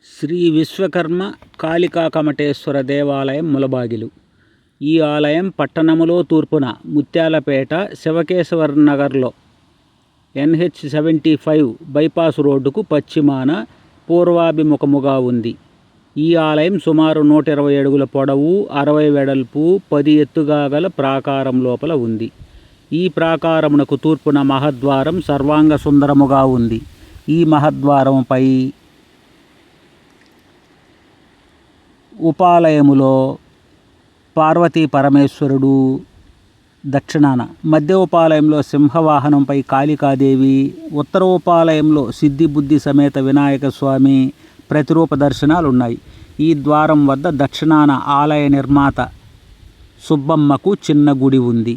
శ్రీ విశ్వకర్మ కాళికా కమటేశ్వర దేవాలయం ములబాగిలు. ఈ ఆలయం పట్టణములో తూర్పున ముత్యాలపేట శివకేశవర్ నగర్లో NH75 బైపాస్ రోడ్డుకు పశ్చిమాన పూర్వాభిముఖముగా ఉంది. ఈ ఆలయం సుమారు 120 అడుగుల పొడవు, 60 వెడల్పు, 10 ఎత్తుగా గల ప్రాకారం లోపల ఉంది. ఈ ప్రాకారమునకు తూర్పున మహద్వారం సర్వాంగ సుందరముగా ఉంది. ఈ మహద్వారముపై ఉపాలయములో పార్వతీ పరమేశ్వరుడు దక్షిణాన, మధ్య ఉపాలయంలో సింహవాహనంపై కాళికాదేవి, ఉత్తర ఉపాలయంలో సిద్ధి బుద్ధి సమేత వినాయక స్వామి ప్రతిరూప దర్శనాలు ఉన్నాయి. ఈ ద్వారం వద్ద దక్షిణాన ఆలయ నిర్మాత సుబ్బమ్మకు చిన్న గుడి ఉంది.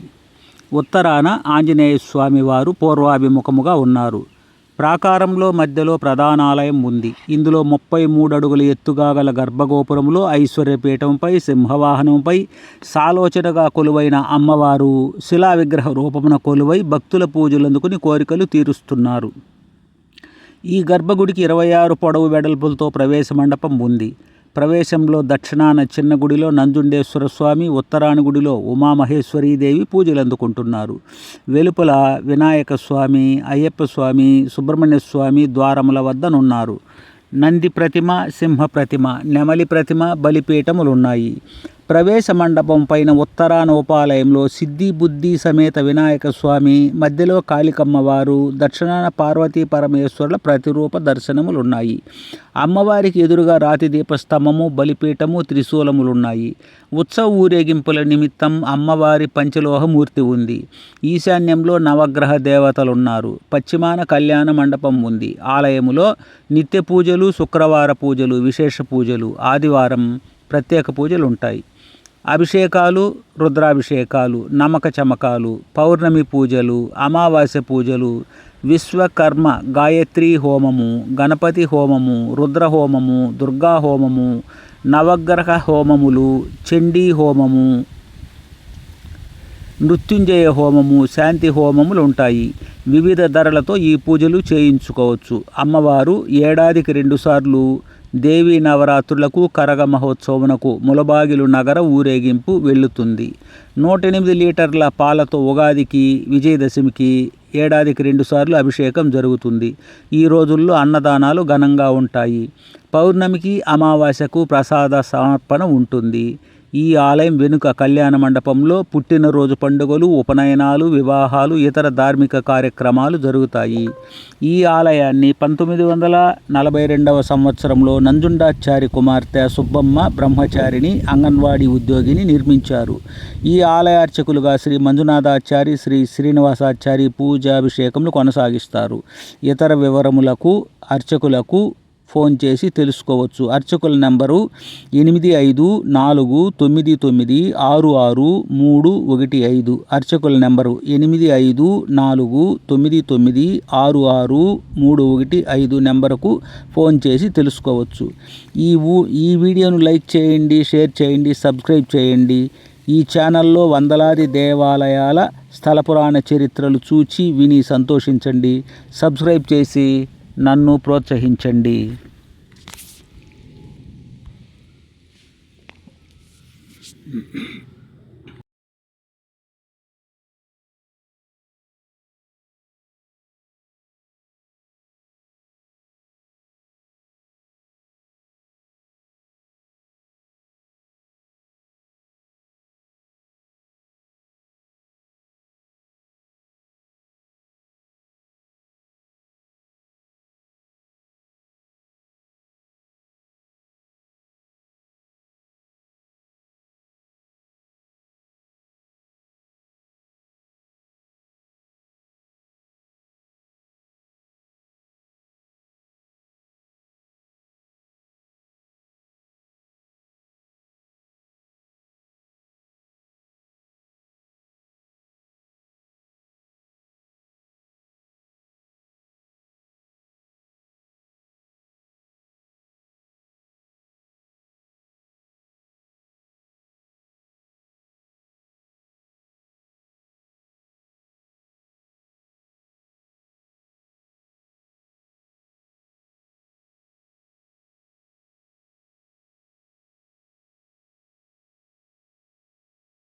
ఉత్తరాన ఆంజనేయ స్వామి వారు పూర్వాభిముఖముగా ఉన్నారు. ప్రాకారంలో మధ్యలో ప్రధానాలయం ఉంది. ఇందులో 33 అడుగుల ఎత్తుగా గల గర్భగోపురములో ఐశ్వర్యపీఠంపై సింహవాహనంపై సాలోచనగా కొలువైన అమ్మవారు శిలా విగ్రహ రూపమున కొలువై భక్తుల పూజలందుకుని కోరికలు తీరుస్తున్నారు. ఈ గర్భగుడికి 26 పొడవు వెడల్పులతో ప్రవేశ మండపం ఉంది. ప్రవేశంలో దక్షిణాన చిన్న గుడిలో నంజుండేశ్వర స్వామి, ఉత్తరాన గుడిలో ఉమామహేశ్వరీదేవి పూజలు అందుకుంటున్నారు. వెలుపల వినాయక స్వామి, అయ్యప్ప స్వామి, సుబ్రహ్మణ్య స్వామి ద్వారముల వద్దనున్నారు. నంది ప్రతిమ, సింహ ప్రతిమ, నెమలి ప్రతిమ, బలిపీఠములున్నాయి. ప్రవేశ మండపం పైన ఉత్తరాన ఉపాలయంలో సిద్ధి బుద్ధి సమేత వినాయక స్వామి, మధ్యలో కాళికమ్మవారు, దక్షిణాన పార్వతీ పరమేశ్వరుల ప్రతిరూప దర్శనములున్నాయి. అమ్మవారికి ఎదురుగా రాతి దీపస్తంభము, బలిపీఠము, త్రిశూలములున్నాయి. ఉత్సవ ఊరేగింపుల నిమిత్తం అమ్మవారి పంచలోహమూర్తి ఉంది. ఈశాన్యంలో నవగ్రహ దేవతలున్నారు. పశ్చిమాన కళ్యాణ మండపం ఉంది. ఆలయములో నిత్య పూజలు, శుక్రవార పూజలు, విశేష పూజలు, ఆదివారం ప్రత్యేక పూజలు ఉంటాయి. అభిషేకాలు, రుద్రాభిషేకాలు, నమక చమకాలు, పౌర్ణమి పూజలు, అమావాస్య పూజలు, విశ్వకర్మ గాయత్రీ హోమము, గణపతి హోమము, రుద్ర హోమము, దుర్గా హోమము, నవగ్రహ హోమములు, చండీ హోమము, మృత్యుంజయ హోమము, శాంతి హోమములు ఉంటాయి. వివిధ ధరలతో ఈ పూజలు చేయించుకోవచ్చు. అమ్మవారు ఏడాదికి 2 సార్లు దేవీ నవరాత్రులకు, కరగ మహోత్సవమునకు ములబాగిలు నగర ఊరేగింపు వెళ్తుంది. 108 లీటర్ల పాలతో ఉగాదికి, విజయదశమికి ఏడాదికి 2 సార్లు అభిషేకం జరుగుతుంది. ఈ రోజుల్లో అన్నదానాలు ఘనంగా ఉంటాయి. పౌర్ణమికి, అమావాస్యకు ప్రసాద సమర్పణ ఉంటుంది. ఈ ఆలయం వెనుక కళ్యాణ మండపంలో పుట్టినరోజు పండుగలు, ఉపనయనాలు, వివాహాలు, ఇతర ధార్మిక కార్యక్రమాలు జరుగుతాయి. ఈ ఆలయాన్ని 1942వ సంవత్సరంలో నంజుండాచారి కుమార్తె సుబ్బమ్మ బ్రహ్మచారిణి అంగన్వాడీ ఉద్యోగిని నిర్మించారు. ఈ ఆలయార్చకులుగా శ్రీ మంజునాథాచారి, శ్రీ శ్రీనివాసాచారి పూజాభిషేకములు కొనసాగిస్తారు. ఇతర వివరములకు అర్చకులకు ఫోన్ చేసి తెలుసుకోవచ్చు. అర్చకుల నెంబరు 8549966315. అర్చకుల నెంబరు 8549966315 నెంబరుకు ఫోన్ చేసి తెలుసుకోవచ్చు. ఈ వీడియోను లైక్ చేయండి, షేర్ చేయండి, సబ్స్క్రైబ్ చేయండి. ఈ ఛానల్లో వందలాది దేవాలయాల స్థల పురాణ చరిత్రలు చూచి విని సంతోషించండి. సబ్స్క్రైబ్ చేసి నన్ను ప్రోత్సహించండి.